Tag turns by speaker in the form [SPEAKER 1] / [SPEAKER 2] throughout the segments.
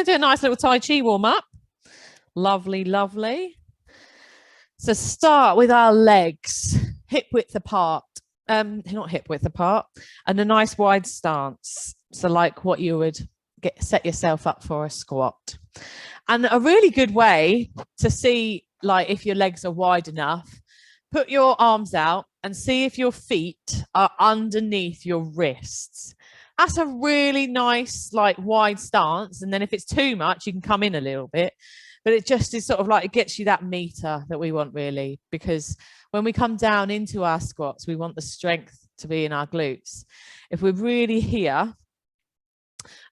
[SPEAKER 1] going to do a nice little Tai Chi warm up. Lovely, lovely. So start with our legs, hip width apart. Not hip width apart, and a nice wide stance. So like what you would set yourself up for a squat. And a really good way to see like if your legs are wide enough, put your arms out and see if your feet are underneath your wrists. That's a really nice like wide stance. And then if it's too much, you can come in a little bit, but it just is sort of like, it gets you that meter that we want really, because when we come down into our squats, we want the strength to be in our glutes. If we're really here,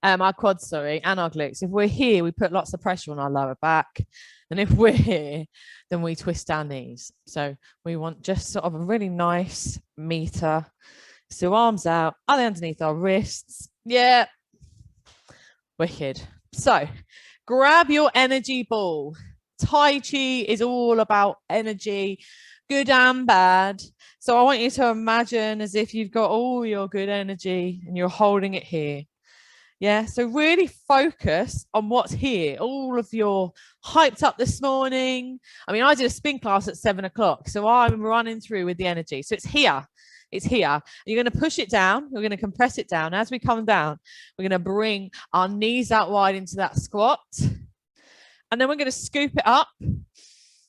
[SPEAKER 1] our quads, sorry, and our glutes. If we're here, we put lots of pressure on our lower back. And if we're here, then we twist our knees. So we want just sort of a really nice meter. So arms out, are they underneath our wrists? Yeah. Wicked. So grab your energy ball. Tai Chi is all about energy, good and bad. So I want you to imagine as if you've got all your good energy and you're holding it here. Yeah, so really focus on what's here. All of your hyped up this morning. I mean, I did a spin class at 7 o'clock, so I'm running through with the energy. So it's here. It's here. You're going to push it down. We're going to compress it down. As we come down, we're going to bring our knees out wide into that squat. And then we're going to scoop it up,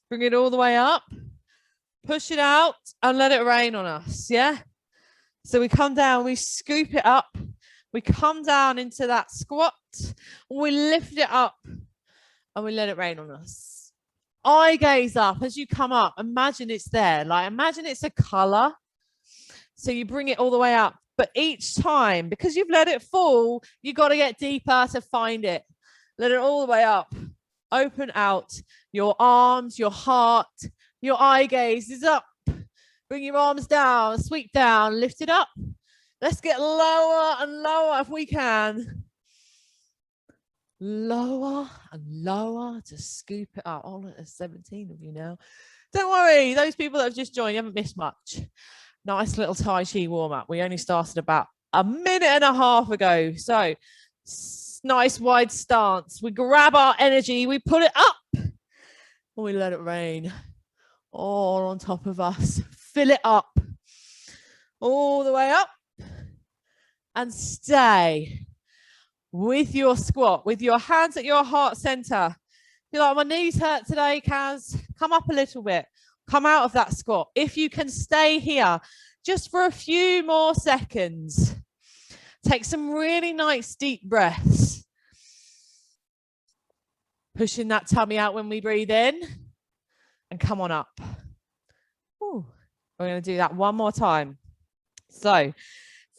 [SPEAKER 1] bring it all the way up, push it out and let it rain on us. Yeah. So we come down, we scoop it up. We come down into that squat, we lift it up and we let it rain on us. Eye gaze up as you come up. Imagine it's there. Like imagine it's a color. So you bring it all the way up. But each time, because you've let it fall, you've got to get deeper to find it. Let it all the way up. Open out your arms, your heart, your eye gaze is up. Bring your arms down, sweep down, lift it up. Let's get lower and lower if we can. Lower and lower to scoop it up. Oh, look, there's 17 of you now. Don't worry, those people that have just joined, you haven't missed much. Nice little Tai Chi warm up. We only started about a minute and a half ago. So nice wide stance. We grab our energy, we put it up, and we let it rain all on top of us. Fill it up all the way up. And stay with your squat, with your hands at your heart center. You're like, my knees hurt today, Kaz. Come up a little bit. Come out of that squat. If you can stay here just for a few more seconds. Take some really nice deep breaths. Pushing that tummy out when we breathe in. And come on up. Ooh. We're going to do that one more time. So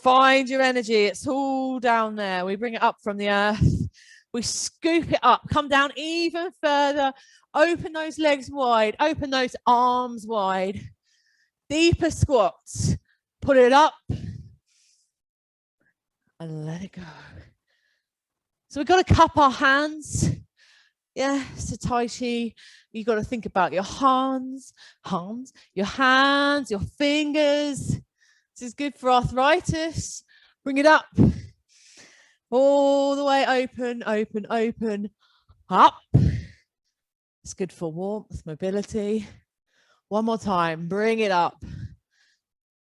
[SPEAKER 1] find your energy. It's all down there. We bring it up from the earth. We scoop it up. Come down even further. Open those legs wide. Open those arms wide. Deeper squats. Put it up. And let it go. So we've got to cup our hands. Yeah, so Tai Chi, you've got to think about your hands, your hands, your fingers. This is good for arthritis. Bring it up. All the way open, open, open. Up. It's good for warmth, mobility. One more time. Bring it up.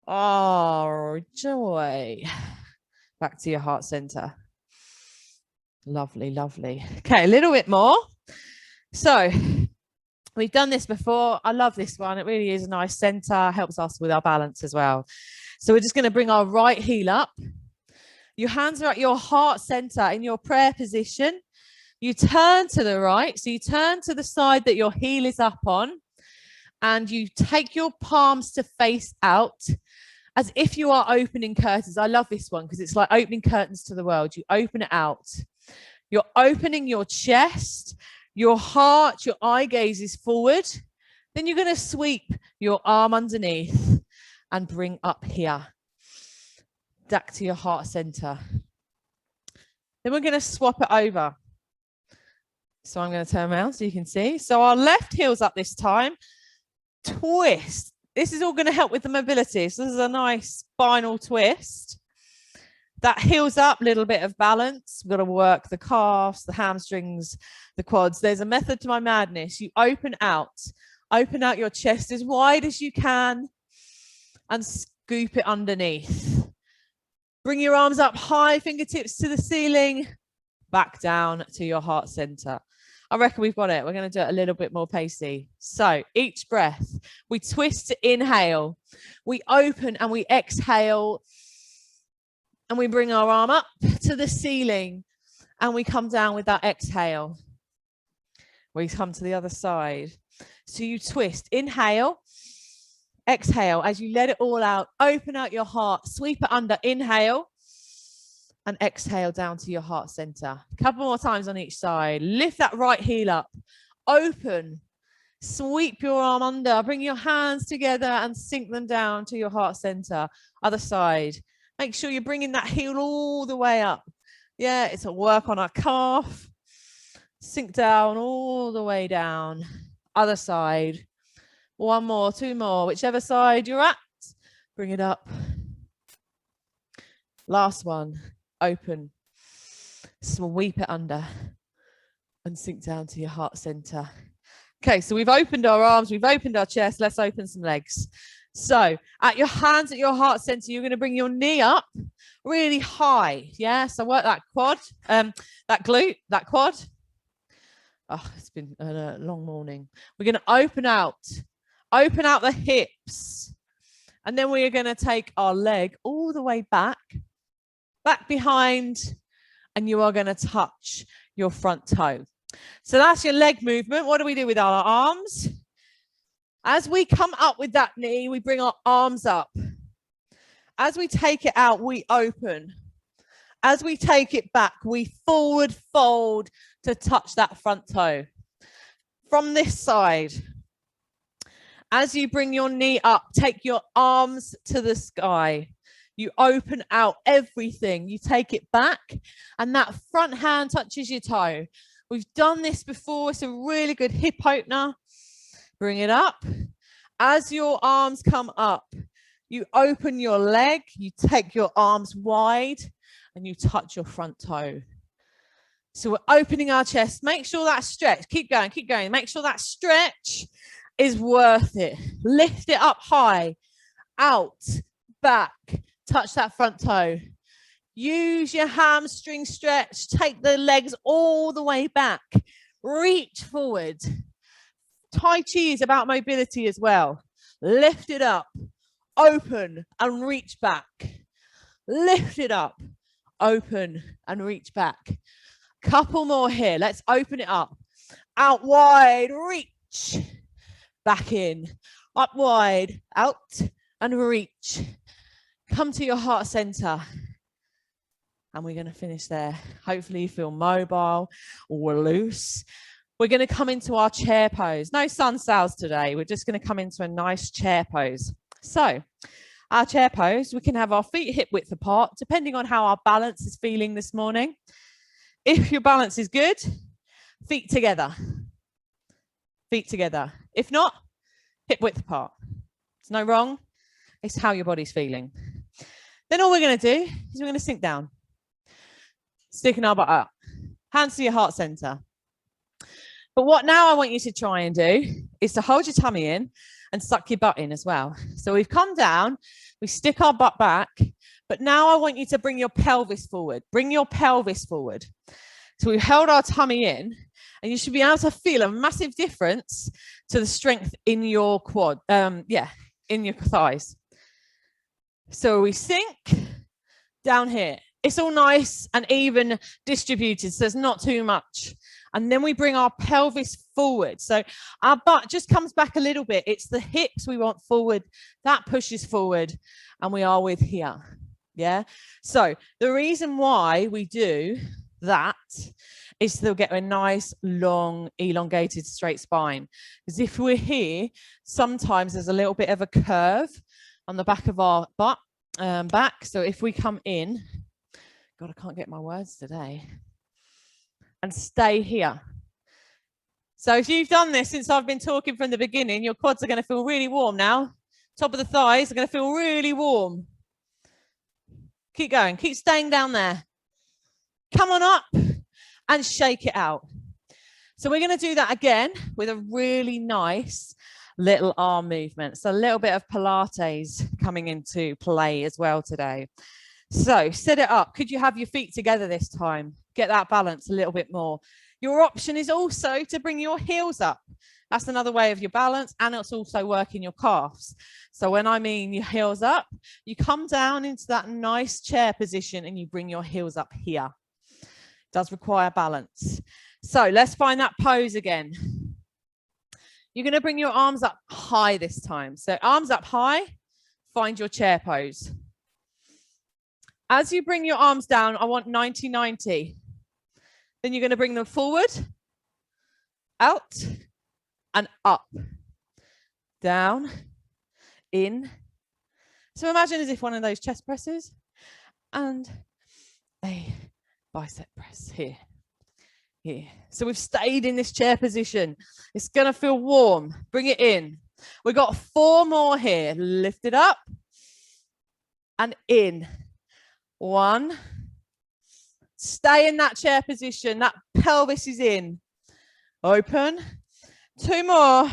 [SPEAKER 1] Oh, joy. Back to your heart center. Lovely, lovely. Okay, a little bit more. So we've done this before. I love this one. It really is a nice center. Helps us with our balance as well. So we're just going to bring our right heel up. Your hands are at your heart center in your prayer position. You turn to the right. So you turn to the side that your heel is up on. And you take your palms to face out as if you are opening curtains. I love this one because it's like opening curtains to the world. You open it out. You're opening your chest, your heart, your eye gaze is forward. Then you're going to sweep your arm underneath and bring up here. Back to your heart center. Then we're going to swap it over. So I'm going to turn around so you can see. So our left heel's up this time. Twist. This is all going to help with the mobility. So this is a nice spinal twist. That heels up, little bit of balance. We've got to work the calves, the hamstrings, the quads. There's a method to my madness. You open out your chest as wide as you can and scoop it underneath. Bring your arms up high, fingertips to the ceiling, back down to your heart center. I reckon we've got it. We're going to do it a little bit more pacey. So each breath, we twist to inhale, we open and we exhale, and we bring our arm up to the ceiling and we come down with that exhale. We come to the other side. So you twist, inhale, exhale. As you let it all out, open out your heart, sweep it under, inhale, and exhale down to your heart center. A couple more times on each side. Lift that right heel up, open, sweep your arm under, bring your hands together and sink them down to your heart center. Other side. Make sure you're bringing that heel all the way up. Yeah, it's a work on our calf. Sink down all the way down. Other side. One more, two more, whichever side you're at. Bring it up. Last one. Open. Sweep it under and sink down to your heart center. Okay, so we've opened our arms, we've opened our chest. Let's open some legs. So at your hands at your heart center, you're going to bring your knee up really high. Yeah, so work that quad, that glute, that quad. Oh, it's been a long morning. We're going to open out the hips. And then we are going to take our leg all the way back behind, and you are going to touch your front toe. So that's your leg movement. What do we do with our arms? As we come up with that knee, we bring our arms up. As we take it out, we open. As we take it back, we forward fold to touch that front toe. From this side, as you bring your knee up, take your arms to the sky. You open out everything. You take it back, and that front hand touches your toe. We've done this before. It's a really good hip opener. Bring it up. As your arms come up, you open your leg, you take your arms wide, and you touch your front toe. So we're opening our chest. Make sure that stretch. Keep going, keep going. Make sure that stretch is worth it. Lift it up high, out, back, touch that front toe. Use your hamstring stretch. Take the legs all the way back. Reach forward. Tai Chi is about mobility as well. Lift it up, open and reach back. Lift it up, open and reach back. Couple more here. Let's open it up. Out wide, reach. Back in. Up wide, out and reach. Come to your heart center. And we're going to finish there. Hopefully you feel mobile or loose. We're going to come into our chair pose. No sun sails today. We're just going to come into a nice chair pose. So our chair pose, we can have our feet hip width apart, depending on how our balance is feeling this morning. If your balance is good, feet together. Feet together. If not, hip width apart. It's no wrong. It's how your body's feeling. Then all we're going to do is we're going to sink down. Sticking our butt up. Hands to your heart center. But what now I want you to try and do is to hold your tummy in and suck your butt in as well. So we've come down, we stick our butt back, but now I want you to bring your pelvis forward. Bring your pelvis forward. So we've held our tummy in, and you should be able to feel a massive difference to the strength in your quad, in your thighs. So we sink down here. It's all nice and even distributed, so there's not too much. And then we bring our pelvis forward. So our butt just comes back a little bit. It's the hips we want forward. That pushes forward, and we are with here. Yeah. So the reason why we do that is to get a nice, long, elongated, straight spine. Because if we're here, sometimes there's a little bit of a curve on the back of our butt, back. So if we come in, God, I can't get my words today. And stay here. So if you've done this since I've been talking from the beginning, your quads are going to feel really warm now. Top of the thighs are going to feel really warm. Keep going. Keep staying down there. Come on up and shake it out. So we're going to do that again with a really nice little arm movement. So a little bit of Pilates coming into play as well today. So set it up. Could you have your feet together this time? Get that balance a little bit more. Your option is also to bring your heels up. That's another way of your balance, and it's also working your calves. So when I mean your heels up, you come down into that nice chair position and you bring your heels up here. It does require balance. So let's find that pose again. You're going to bring your arms up high this time. So arms up high, find your chair pose. As you bring your arms down, I want 90-90. Then you're going to bring them forward, out, and up, down, in. So imagine as if one of those chest presses and a bicep press here. Here. So we've stayed in this chair position. It's going to feel warm. Bring it in. We've got 4 more here. Lift it up and in. 1. Stay in that chair position. That pelvis is in. Open. 2 more.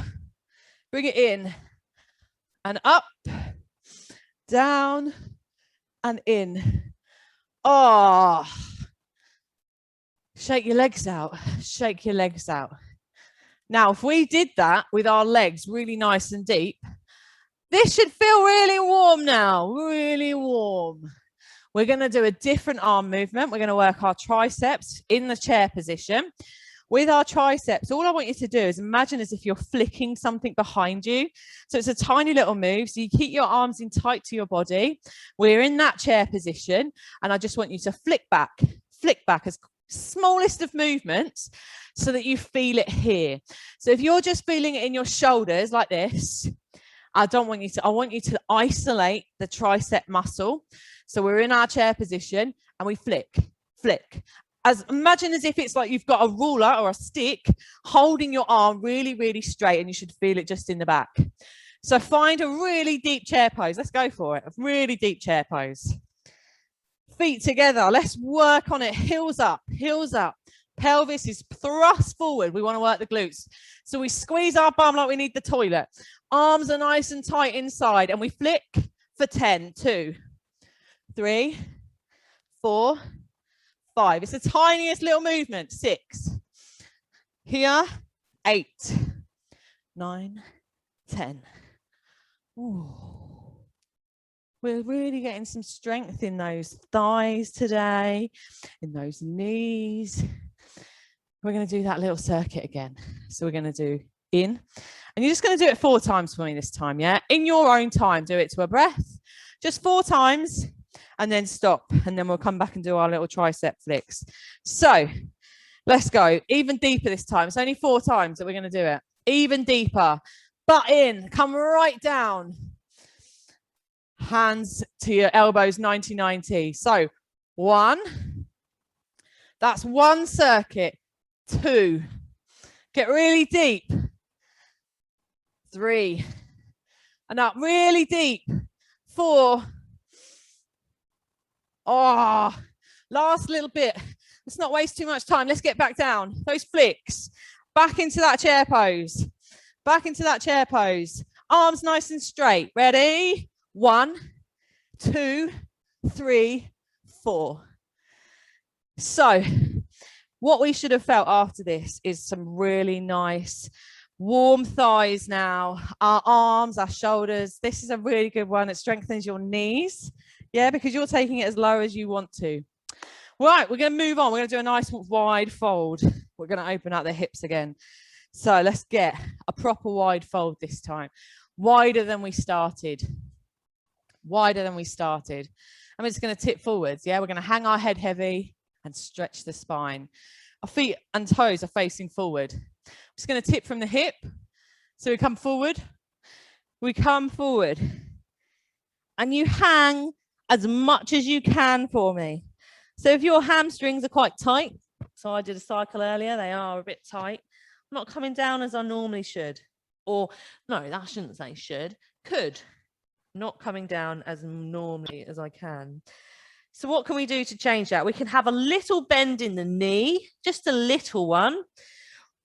[SPEAKER 1] Bring it in and up, down and in. Oh, shake your legs out. Shake your legs out. Now, if we did that with our legs really nice and deep, this should feel really warm now. Really warm. We're going to do a different arm movement. We're going to work our triceps in the chair position. With our triceps, all I want you to do is imagine as if you're flicking something behind you. So it's a tiny little move. So you keep your arms in tight to your body. We're in that chair position. And I just want you to flick back as smallest of movements so that you feel it here. So if you're just feeling it in your shoulders like this, I want you to isolate the tricep muscle. So we're in our chair position and we flick. Imagine as if it's like you've got a ruler or a stick holding your arm really, really straight, and you should feel it just in the back. So find a really deep chair pose. Let's go for it. A really deep chair pose. Feet together. Let's work on it. Heels up, heels up. Pelvis is thrust forward. We want to work the glutes. So we squeeze our bum like we need the toilet. Arms are nice and tight inside, and we flick for 10. 2, 3, 4, 5. It's the tiniest little movement. 6. Here. 8, 9, 10. Ooh. We're really getting some strength in those thighs today, in those knees. We're going to do that little circuit again. So we're going to do in, and you're just going to do it 4 times for me this time. Yeah. In your own time, do it to a breath. Just 4 times. And then stop, and then we'll come back and do our little tricep flicks. So let's go even deeper this time. It's only 4 times that we're going to do it. Even deeper. Butt in, come right down. Hands to your elbows, 90-90. So 1, that's 1 circuit. 2, get really deep. 3, and up really deep. 4. Oh, last little bit. Let's not waste too much time. Let's get back down. Those flicks. Back into that chair pose. Back into that chair pose. Arms nice and straight. Ready? 1, 2, 3, 4. So what we should have felt after this is some really nice warm thighs now. Our arms, our shoulders. This is a really good one. It strengthens your knees. Yeah, because you're taking it as low as you want to. Right, we're going to move on. We're going to do a nice wide fold. We're going to open up the hips again. So let's get a proper wide fold this time. Wider than we started. Wider than we started. I'm just going to tip forwards. Yeah, we're going to hang our head heavy and stretch the spine. Our feet and toes are facing forward. I'm just going to tip from the hip. So we come forward. We come forward. And you hang as much as you can for me. So if your hamstrings are quite tight, so I did a cycle earlier, they are a bit tight. I'm not coming down as I normally should. Or, no, I shouldn't say should, could. Not coming down as normally as I can. So what can we do to change that? We can have a little bend in the knee, just a little one,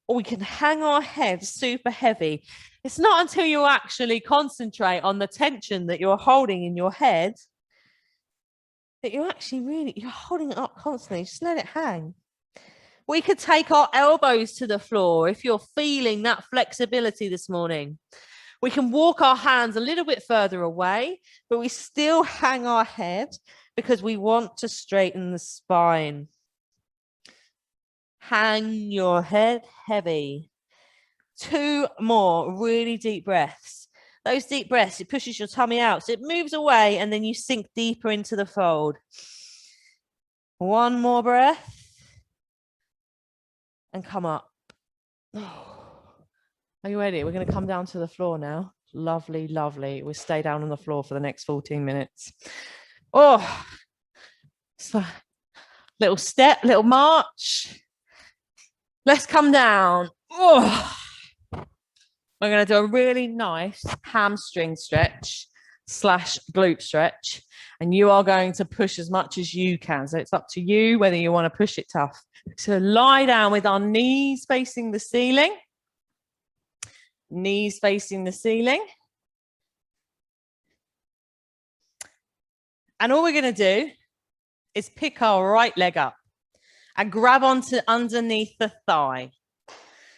[SPEAKER 1] or we can hang our head super heavy. It's not until you actually concentrate on the tension that you're holding in your head that you're holding it up constantly. Just let it hang. We could take our elbows to the floor if you're feeling that flexibility this morning. We can walk our hands a little bit further away, but we still hang our head because we want to straighten the spine. Hang your head heavy. 2 more really deep breaths. Those deep breaths, it pushes your tummy out, so it moves away, and then you sink deeper into the fold. 1 more breath. And come up. Are you ready? We're going to come down to the floor now. Lovely, lovely. We'll stay down on the floor for the next 14 minutes. Oh, so little step, little march. Let's come down. Oh, we're going to do a really nice hamstring stretch / glute stretch. And you are going to push as much as you can. So it's up to you whether you want to push it tough. So lie down with our knees facing the ceiling. Knees facing the ceiling. And all we're going to do is pick our right leg up and grab onto underneath the thigh.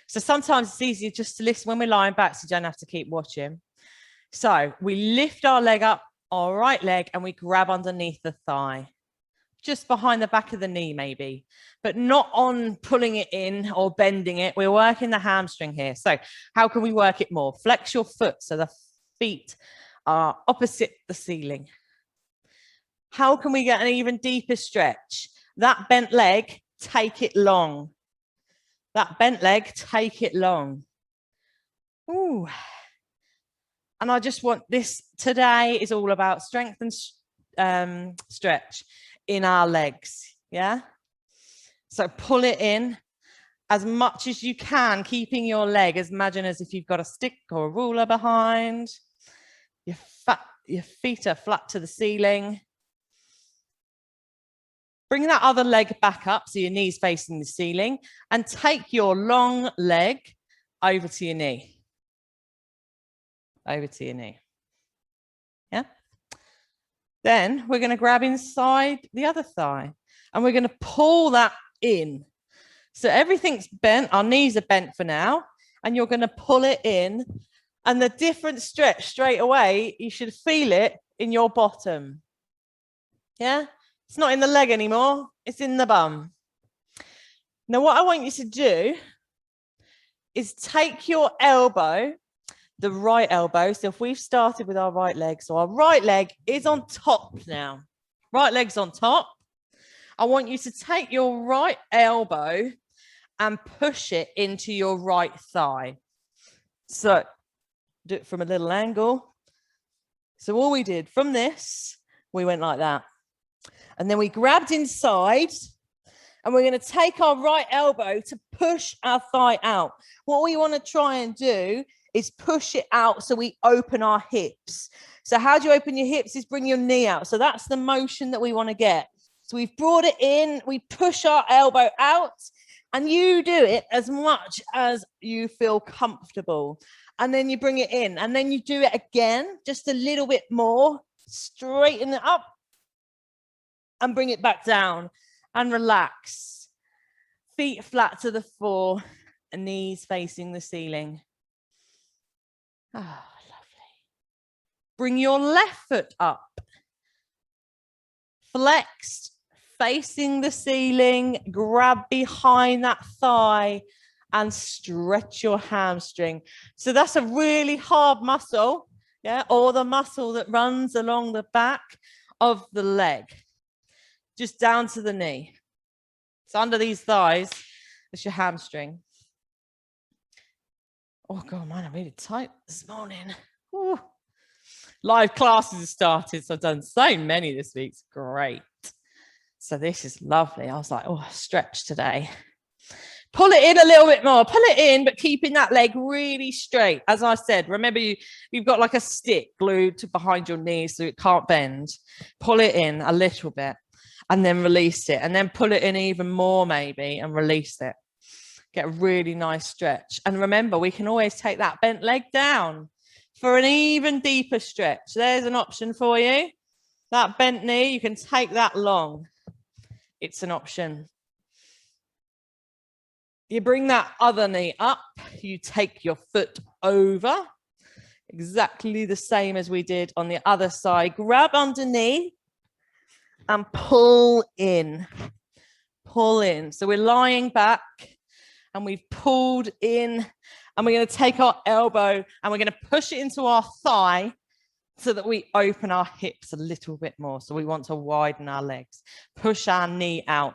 [SPEAKER 1] So sometimes it's easier just to listen when we're lying back so you don't have to keep watching. So we lift our leg up, our right leg, and we grab underneath the thigh. Just behind the back of the knee maybe, but not on pulling it in or bending it. We're working the hamstring here. So how can we work it more? Flex your foot so the feet are opposite the ceiling. How can we get an even deeper stretch? That bent leg, take it long. That bent leg, take it long. Ooh. And I just want this today is all about strength and stretch in our legs. Yeah. So pull it in as much as you can, keeping your leg, imagine as if you've got a stick or a ruler behind. Your feet are flat to the ceiling. Bring that other leg back up so your knee's facing the ceiling and take your long leg over to your knee. Over to your knee. Yeah. Then we're going to grab inside the other thigh and we're going to pull that in. So everything's bent. Our knees are bent for now. And you're going to pull it in. And the different stretch straight away, you should feel it in your bottom. Yeah. It's not in the leg anymore. It's in the bum. Now, what I want you to do is take your elbow, the right elbow. So if we've started with our right leg, so our right leg is on top now. Right leg's on top. I want you to take your right elbow and push it into your right thigh. So do it from a little angle. So all we did from this, we went like that. And then we grabbed inside and we're going to take our right elbow to push our thigh out. What we want to try and do is push it out so we open our hips. So how do you open your hips? Is bring your knee out. So that's the motion that we want to get. So we've brought it in, we push our elbow out, and you do it as much as you feel comfortable. And then you bring it in, and then you do it again, just a little bit more. Straighten it up and bring it back down and relax. Feet flat to the floor and knees facing the ceiling. Ah, lovely. Bring your left foot up. Flexed, facing the ceiling. Grab behind that thigh and stretch your hamstring. So that's a really hard muscle, yeah, or the muscle that runs along the back of the leg. Just down to the knee. So under these thighs, it's your hamstring. Oh God, mine are really tight this morning. Ooh. Live classes have started, so I've done so many this week. It's great. So this is lovely. I was like, oh, stretch today. Pull it in a little bit more. Pull it in, but keeping that leg really straight. As I said, remember you've got like a stick glued to behind your knee so it can't bend. Pull it in a little bit. and then release it, and then pull it in even more maybe and release it. Get a really nice stretch. And remember, we can always take that bent leg down for an even deeper stretch. There's an option for you. That bent knee, you can take that long. It's an option. You bring that other knee up, you take your foot over, exactly the same as we did on the other side. Grab underneath and pull in. Pull in. So we're lying back and we've pulled in, and we're going to take our elbow and we're going to push it into our thigh so that we open our hips a little bit more. So we want to widen our legs. Push our knee out.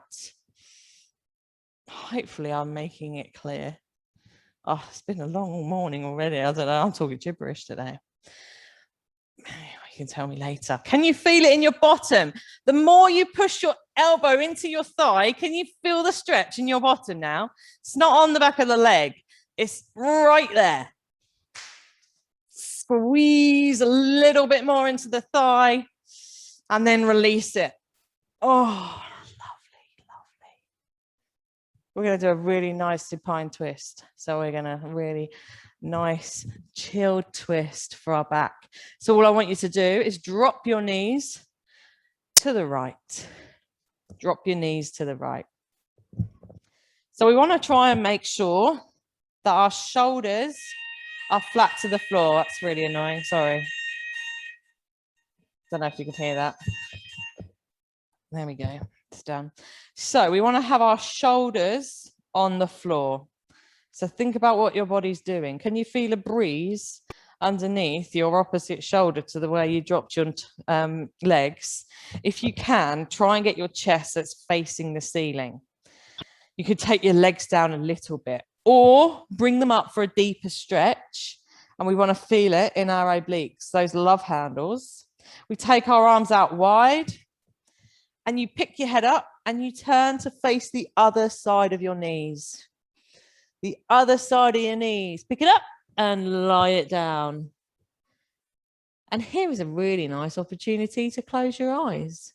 [SPEAKER 1] Hopefully I'm making it clear. Oh, it's been a long morning already. I don't know. I'm talking gibberish today. You can tell me later. Can you feel it in your bottom? The more you push your elbow into your thigh, can you feel the stretch in your bottom now? It's not on the back of the leg. It's right there. Squeeze a little bit more into the thigh and then release it. Oh, we're going to do a really nice supine twist. So we're going to really nice chilled twist for our back. So all I want you to do is drop your knees to the right. Drop your knees to the right. So we want to try and make sure that our shoulders are flat to the floor. That's really annoying. Sorry. Don't know if you can hear that. There we go. It's done. So we want to have our shoulders on the floor. So think about what your body's doing. Can you feel a breeze underneath your opposite shoulder to the way you dropped your legs? If you can, try and get your chest that's facing the ceiling. You could take your legs down a little bit or bring them up for a deeper stretch. And we want to feel it in our obliques, those love handles. We take our arms out wide. And you pick your head up and you turn to face the other side of your knees. The other side of your knees. Pick it up and lie it down. And here is a really nice opportunity to close your eyes.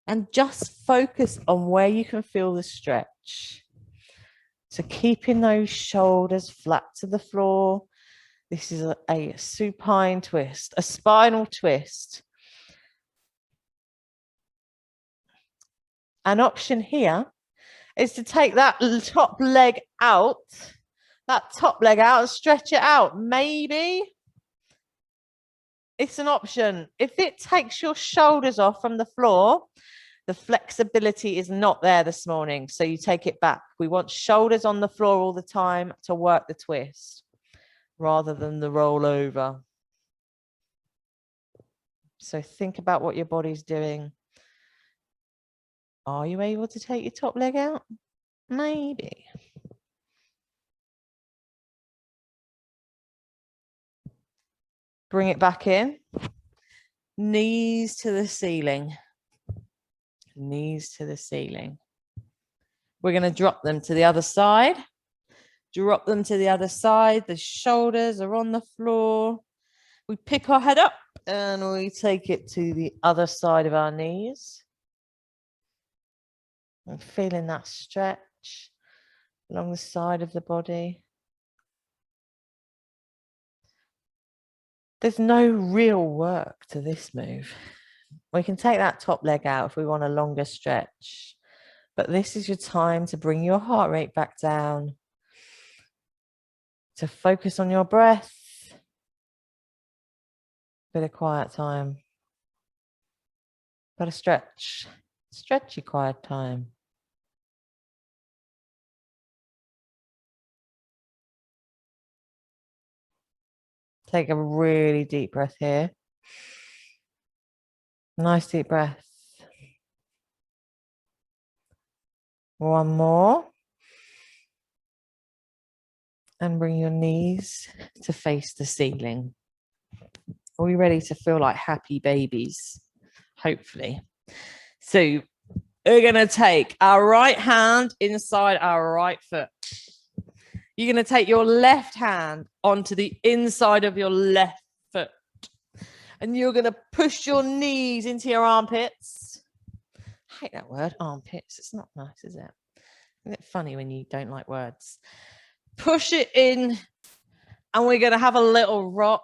[SPEAKER 1] And just focus on where you can feel the stretch. So keeping those shoulders flat to the floor. This is a supine twist, a spinal twist. An option here is to take that top leg out, and stretch it out. Maybe it's an option. If it takes your shoulders off from the floor, the flexibility is not there this morning. So you take it back. We want shoulders on the floor all the time to work the twist rather than the roll over. So think about what your body's doing. Are you able to take your top leg out? Maybe. Bring it back in. Knees to the ceiling. Knees to the ceiling. We're going to drop them to the other side. Drop them to the other side. The shoulders are on the floor. We pick our head up and we take it to the other side of our knees. And feeling that stretch along the side of the body. There's no real work to this move. We can take that top leg out if we want a longer stretch. But this is your time to bring your heart rate back down. To focus on your breath. Bit of quiet time. But a stretch. Stretchy quiet time. Take a really deep breath here. Nice deep breath. One more. And bring your knees to face the ceiling. Are we ready to feel like happy babies? Hopefully. So we're going to take our right hand inside our right foot. You're going to take your left hand onto the inside of your left foot. And you're going to push your knees into your armpits. hate that word, armpits. It's not nice, is it? Isn't it funny when you don't like words? Push it in, and we're going to have a little rock.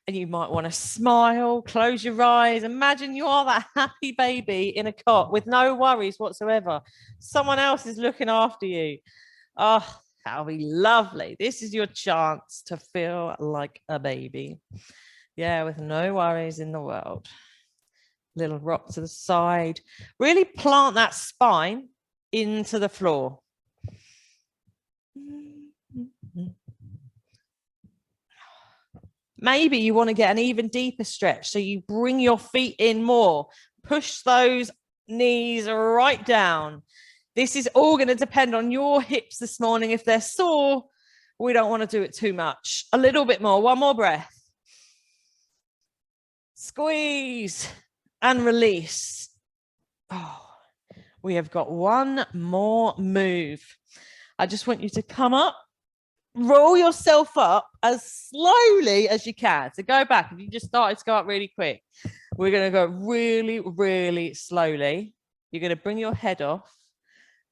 [SPEAKER 1] And you might want to smile, close your eyes. Imagine you are that happy baby in a cot with no worries whatsoever. Someone else is looking after you. Oh, that'll be lovely. This is your chance to feel like a baby. Yeah, with no worries in the world. Little rock to the side. Really plant that spine into the floor. Maybe you want to get an even deeper stretch, so you bring your feet in more. Push those knees right down. This is all going to depend on your hips this morning. If they're sore, we don't want to do it too much. A little bit more. One more breath. Squeeze and release. Oh, we have got one more move. I just want you to come up. Roll yourself up as slowly as you can. So go back. If you just started to go up really quick, we're going to go really, really slowly. You're going to bring your head off,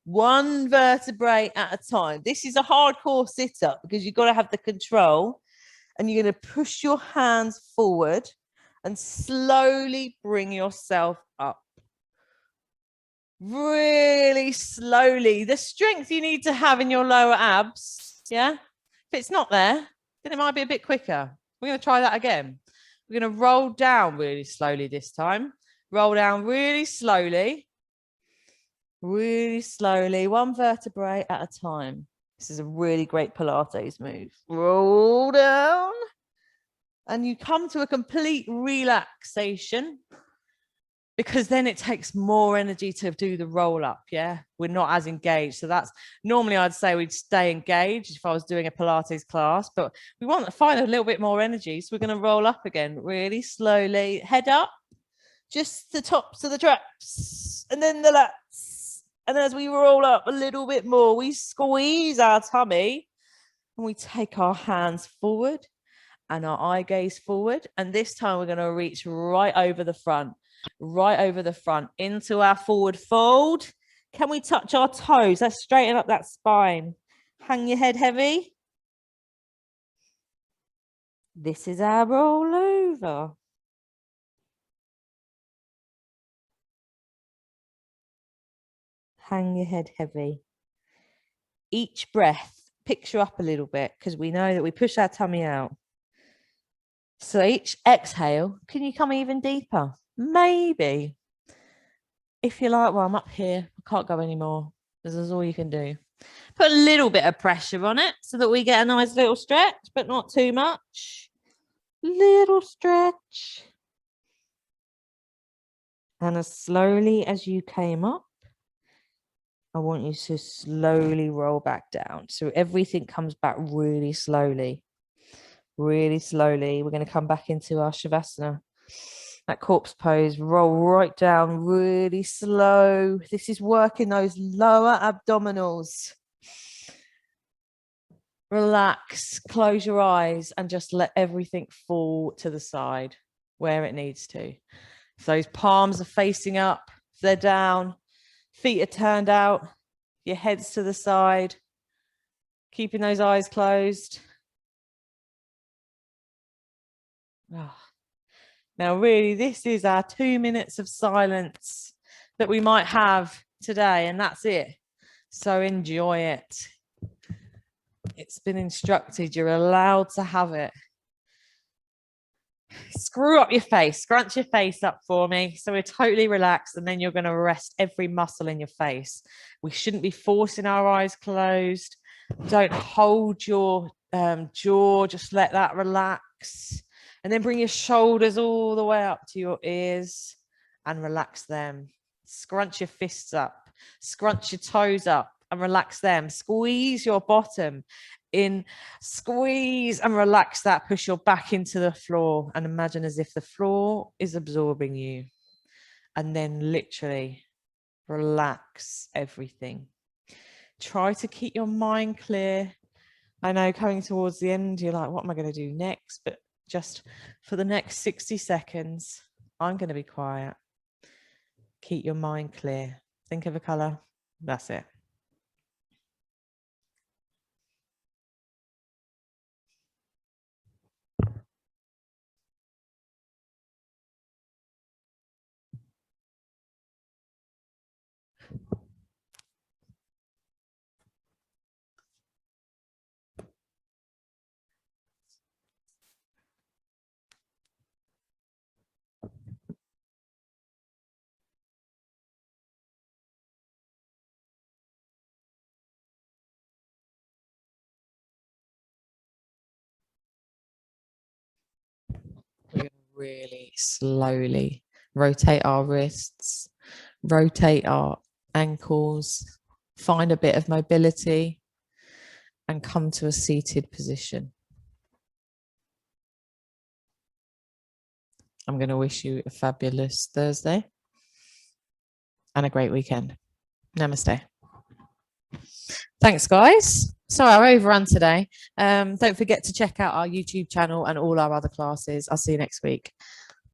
[SPEAKER 1] one vertebrae at a time. This is a hardcore sit-up because you've got to have the control, and you're going to push your hands forward and slowly bring yourself up. Really slowly. The strength you need to have in your lower abs, yeah? If it's not there, then it might be a bit quicker. We're going to try that again. We're going to roll down really slowly this time. Roll down really slowly. Really slowly, one vertebrae at a time. This is a really great Pilates move. Roll down. And you come to a complete relaxation, because then it takes more energy to do the roll up. Yeah, we're not as engaged. So that's normally I'd say we'd stay engaged if I was doing a Pilates class, but we want to find a little bit more energy. So we're going to roll up again really slowly, head up, just the tops of the traps, and then the lats. And as we roll up a little bit more, we squeeze our tummy and we take our hands forward and our eye gaze forward. And this time we're going to reach right over the front into our forward fold. Can we touch our toes? Let's straighten up that spine. Hang your head heavy. This is our roll over. Hang your head heavy. Each breath, picture up a little bit, because we know that we push our tummy out. So each exhale, can you come even deeper? Maybe. If you're like, well, I'm up here, I can't go anymore. This is all you can do. Put a little bit of pressure on it so that we get a nice little stretch, but not too much. Little stretch. And as slowly as you came up, I want you to slowly roll back down. So everything comes back really slowly. Really slowly. We're going to come back into our Shavasana. That corpse pose, roll right down really slow. This is working those lower abdominals. Relax, close your eyes, and just let everything fall to the side where it needs to. If those palms are facing up, if they're down, feet are turned out, your head's to the side, keeping those eyes closed. Oh. Now, really, this is our 2 minutes of silence that we might have today, and that's it. So enjoy it. It's been instructed. You're allowed to have it. Screw up your face. Scrunch your face up for me. So we're totally relaxed, and then you're going to rest every muscle in your face. We shouldn't be forcing our eyes closed. Don't hold your jaw. Just let that relax. And then bring your shoulders all the way up to your ears and relax them. Scrunch your fists up. Scrunch your toes up and relax them. Squeeze your bottom in. Squeeze and relax that. Push your back into the floor and imagine as if the floor is absorbing you. And then literally relax everything. Try to keep your mind clear. I know coming towards the end, you're like, what am I going to do next? But just for the next 60 seconds, I'm going to be quiet. Keep your mind clear. Think of a colour. That's it. We're going to really slowly rotate our wrists, rotate our ankles, find a bit of mobility, and come to a seated position. I'm going to wish you a fabulous Thursday and a great weekend. Namaste. Thanks, guys. Sorry, I overrun today. Don't forget to check out our YouTube channel and all our other classes. I'll see you next week.